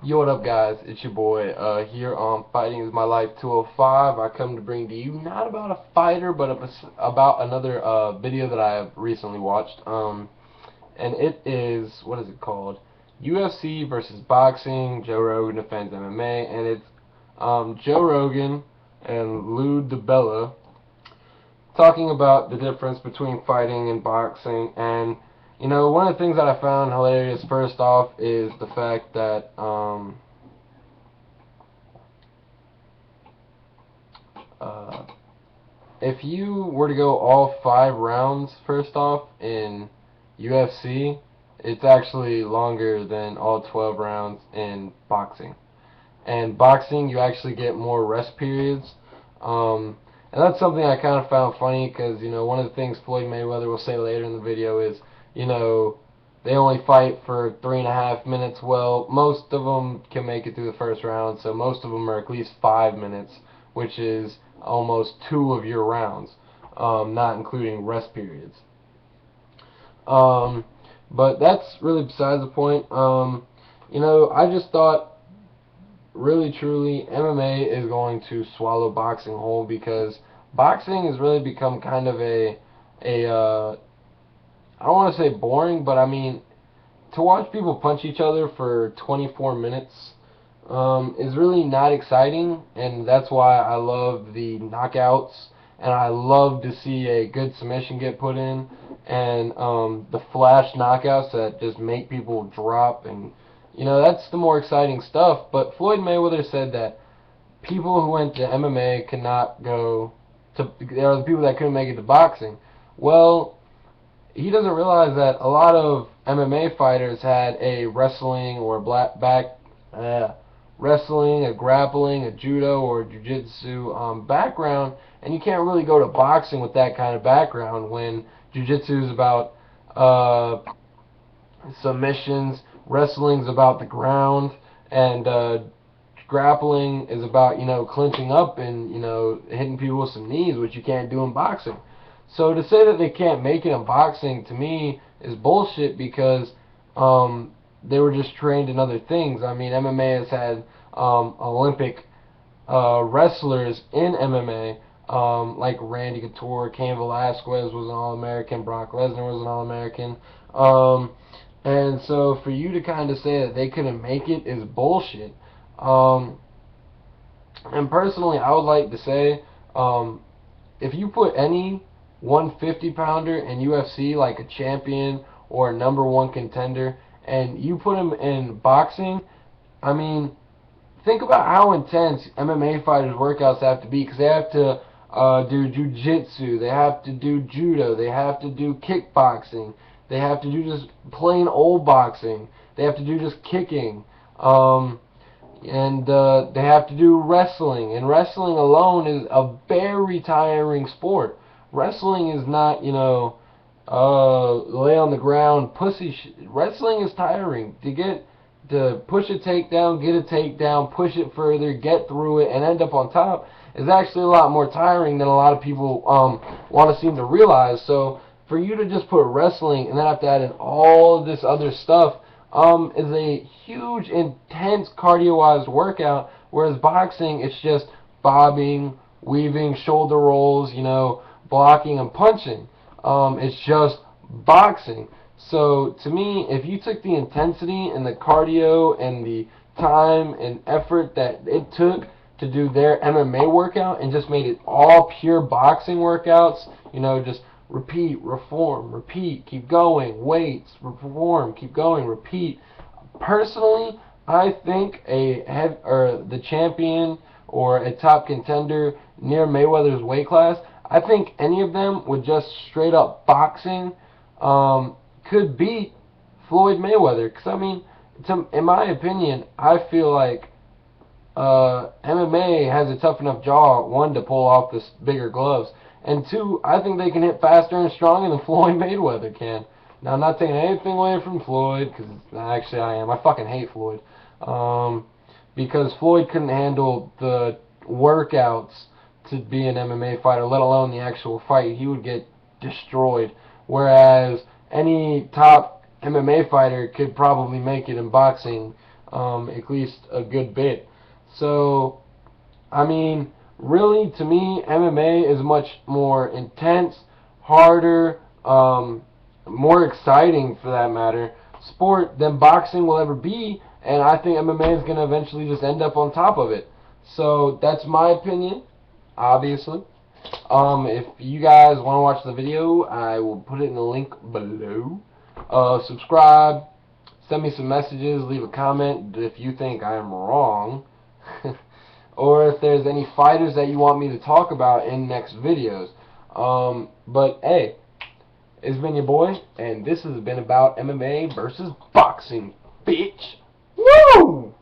Yo, what up, guys? It's your boy here on Fighting Is My Life 205. I come to bring to you not about a fighter, but about another video that I have recently watched. And it is, what is it called? UFC versus boxing. Joe Rogan defends MMA, and it's Joe Rogan and Lou DiBella talking about the difference between fighting and boxing. And one of the things that I found hilarious, first off, is the fact that Uh, if you were to go all 5 rounds, first off, in UFC, it's actually longer than all 12 rounds in boxing. And boxing, you actually get more rest periods. And that's something I kind of found funny because, one of the things Floyd Mayweather will say later in the video is, you know, they only fight for 3.5 minutes. Well, most of them can make it through the first round, so most of them are at least 5 minutes, which is almost 2 of your rounds, not including rest periods. Um, but that's really besides the point. I just thought, really truly, MMA is going to swallow boxing whole because boxing has really become kind of a I don't want to say boring, but I mean, to watch people punch each other for 24 minutes is really not exciting, and that's why I love the knockouts, and I love to see a good submission get put in, and the flash knockouts that just make people drop, and that's the more exciting stuff. But Floyd Mayweather said that people who went to MMA cannot go to, there are the people that couldn't make it to boxing. Well, he doesn't realize that a lot of MMA fighters had a wrestling or uh, wrestling, a grappling, a judo or jiu-jitsu background, and you can't really go to boxing with that kind of background when jiu-jitsu is about submissions, wrestling's about the ground, and grappling is about clinching up and hitting people with some knees, which you can't do in boxing. So to say that they can't make it in boxing, to me, is bullshit because they were just trained in other things. I mean, MMA has had Olympic wrestlers in MMA, like Randy Couture, Cain Velasquez was an All-American, Brock Lesnar was an All-American. And so for you to kind of say that they couldn't make it is bullshit. Um, and personally, I would like to say, if you put any 150-pounder in UFC, like a champion or a number one contender, and you put him in boxing, I mean, think about how intense MMA fighters' workouts have to be, because they have to do jiu-jitsu, they have to do judo, they have to do kickboxing, they have to do just plain old boxing, they have to do just kicking, and they have to do wrestling. And wrestling alone is a very tiring sport. Wrestling is not, lay on the ground, wrestling is tiring. To push a takedown, get a takedown, push it further, get through it, and end up on top is actually a lot more tiring than a lot of people want to seem to realize. So for you to just put wrestling and then have to add in all of this other stuff is a huge, intense cardio-wise workout, whereas boxing, it's just bobbing, weaving, shoulder rolls, blocking and punching. It's just boxing. So to me, if you took the intensity and the cardio and the time and effort that it took to do their MMA workout and just made it all pure boxing workouts, just repeat, reform, repeat, keep going, weights, reform, keep going, repeat. Personally, I think the champion or a top contender near Mayweather's weight class, I think any of them with just straight up boxing could beat Floyd Mayweather. Because I mean, in my opinion, I feel like MMA has a tough enough jaw, one, to pull off the bigger gloves, and two, I think they can hit faster and stronger than Floyd Mayweather can. Now, I'm not taking anything away from Floyd, because actually I am. I fucking hate Floyd. Because Floyd couldn't handle the workouts to be an MMA fighter, let alone the actual fight. He would get destroyed. Whereas any top MMA fighter could probably make it in boxing at least a good bit. So, I mean, really, to me, MMA is much more intense, harder, more exciting, for that matter, sport than boxing will ever be, and I think MMA is going to eventually just end up on top of it. So, that's my opinion, obviously. If you guys want to watch the video, I will put it in the link below. Subscribe, send me some messages, leave a comment if you think I am wrong. Or if there's any fighters that you want me to talk about in next videos. But hey, it's been your boy, and this has been about MMA versus boxing, bitch. Woo!